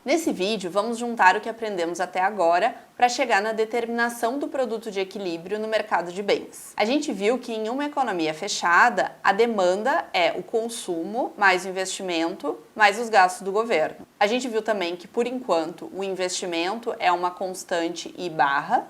Nesse vídeo, vamos juntar o que aprendemos até agora para chegar na determinação do produto de equilíbrio no mercado de bens. A gente viu que em uma economia fechada, a demanda é o consumo mais o investimento mais os gastos do governo. A gente viu também que, por enquanto, o investimento é uma constante I barra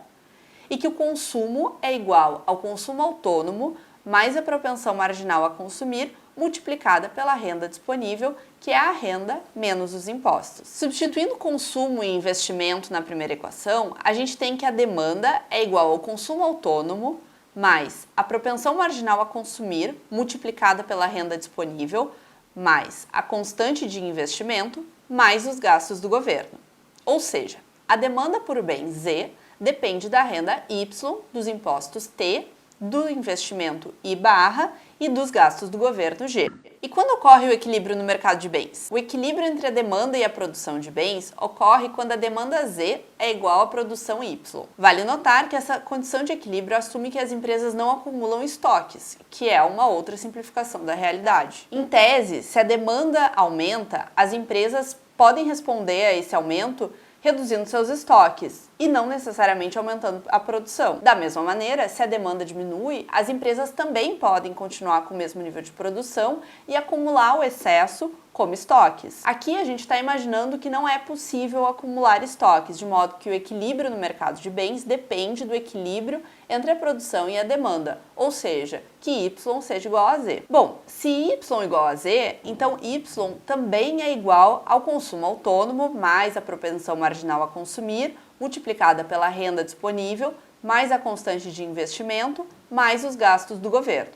e que o consumo é igual ao consumo autônomo mais a propensão marginal a consumir multiplicada pela renda disponível, que é a renda menos os impostos. Substituindo consumo e investimento na primeira equação, a gente tem que a demanda é igual ao consumo autônomo mais a propensão marginal a consumir multiplicada pela renda disponível mais a constante de investimento mais os gastos do governo. Ou seja, a demanda por bem Z depende da renda Y, dos impostos T, do investimento I barra e dos gastos do governo G. E quando ocorre o equilíbrio no mercado de bens? O equilíbrio entre a demanda e a produção de bens ocorre quando a demanda Z é igual à produção Y. Vale notar que essa condição de equilíbrio assume que as empresas não acumulam estoques, que é uma outra simplificação da realidade. Em tese, se a demanda aumenta, as empresas podem responder a esse aumento reduzindo seus estoques e não necessariamente aumentando a produção. Da mesma maneira, se a demanda diminui, as empresas também podem continuar com o mesmo nível de produção e acumular o excesso como estoques. Aqui a gente está imaginando que não é possível acumular estoques, de modo que o equilíbrio no mercado de bens depende do equilíbrio entre a produção e a demanda, ou seja, que Y seja igual a Z. Bom, se Y igual a Z, então Y também é igual ao consumo autônomo mais a propensão marginal a consumir, multiplicada pela renda disponível, mais a constante de investimento, mais os gastos do governo.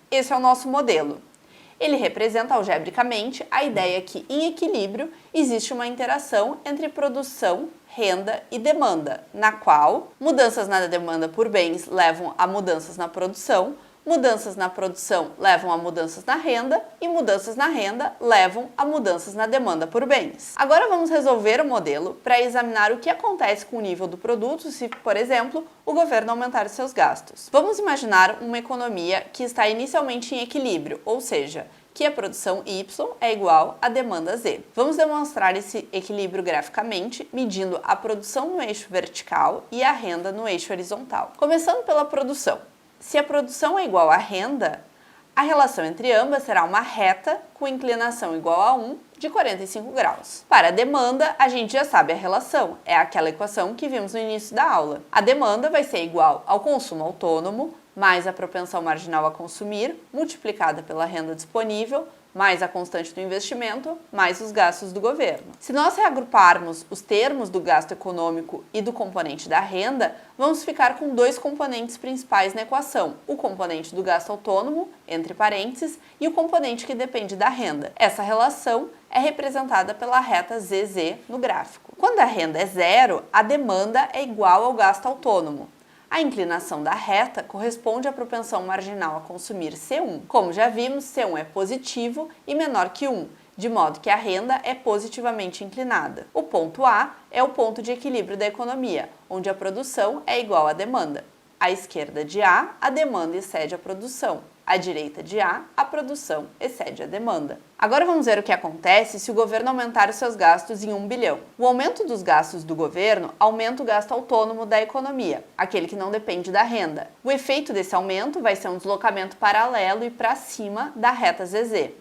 Esse é o nosso modelo. Ele representa algebricamente a ideia que, em equilíbrio, existe uma interação entre produção, renda e demanda, na qual mudanças na demanda por bens levam a mudanças na produção levam a mudanças na renda e mudanças na renda levam a mudanças na demanda por bens. Agora vamos resolver o modelo para examinar o que acontece com o nível do produto se, por exemplo, o governo aumentar os seus gastos. Vamos imaginar uma economia que está inicialmente em equilíbrio, ou seja, que a produção Y é igual à demanda Z. Vamos demonstrar esse equilíbrio graficamente, medindo a produção no eixo vertical e a renda no eixo horizontal. Começando pela produção. Se a produção é igual à renda, a relação entre ambas será uma reta com inclinação igual a 1 de 45 graus. Para a demanda, a gente já sabe a relação, é aquela equação que vimos no início da aula. A demanda vai ser igual ao consumo autônomo mais a propensão marginal a consumir, multiplicada pela renda disponível, mais a constante do investimento, mais os gastos do governo. Se nós reagruparmos os termos do gasto econômico e do componente da renda, vamos ficar com dois componentes principais na equação, o componente do gasto autônomo, entre parênteses, e o componente que depende da renda. Essa relação é representada pela reta ZZ no gráfico. Quando a renda é zero, a demanda é igual ao gasto autônomo. A inclinação da reta corresponde à propensão marginal a consumir C1. Como já vimos, C1 é positivo e menor que 1, de modo que a renda é positivamente inclinada. O ponto A é o ponto de equilíbrio da economia, onde a produção é igual à demanda. À esquerda de A, a demanda excede a produção. À direita de A, a produção excede a demanda. Agora vamos ver o que acontece se o governo aumentar os seus gastos em 1 bilhão. O aumento dos gastos do governo aumenta o gasto autônomo da economia, aquele que não depende da renda. O efeito desse aumento vai ser um deslocamento paralelo e para cima da reta ZZ.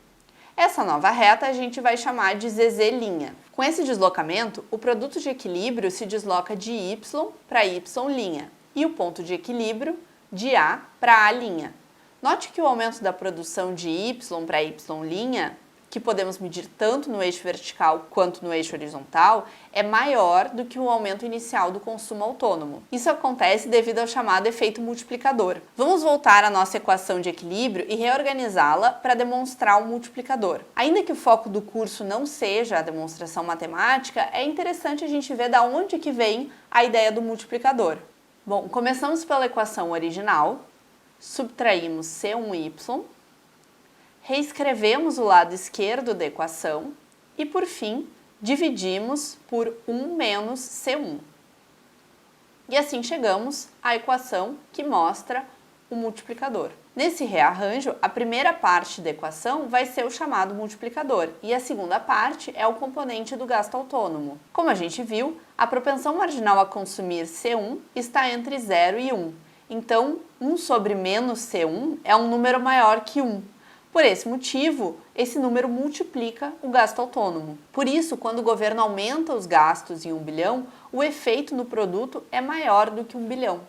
Essa nova reta a gente vai chamar de ZZ'. Com esse deslocamento, o produto de equilíbrio se desloca de Y para Y' e o ponto de equilíbrio de A para A'. Note que o aumento da produção de Y para Y', que podemos medir tanto no eixo vertical quanto no eixo horizontal, é maior do que o aumento inicial do consumo autônomo. Isso acontece devido ao chamado efeito multiplicador. Vamos voltar à nossa equação de equilíbrio e reorganizá-la para demonstrar o multiplicador. Ainda que o foco do curso não seja a demonstração matemática, é interessante a gente ver de onde que vem a ideia do multiplicador. Bom, começamos pela equação original, subtraímos C1y, reescrevemos o lado esquerdo da equação e, por fim, dividimos por 1 menos C1. E assim chegamos à equação que mostra o multiplicador. Nesse rearranjo, a primeira parte da equação vai ser o chamado multiplicador e a segunda parte é o componente do gasto autônomo. Como a gente viu, a propensão marginal a consumir C1 está entre 0 e 1. Então, 1 sobre menos C1 é um número maior que 1. Por esse motivo, esse número multiplica o gasto autônomo. Por isso, quando o governo aumenta os gastos em 1 bilhão, o efeito no produto é maior do que 1 bilhão.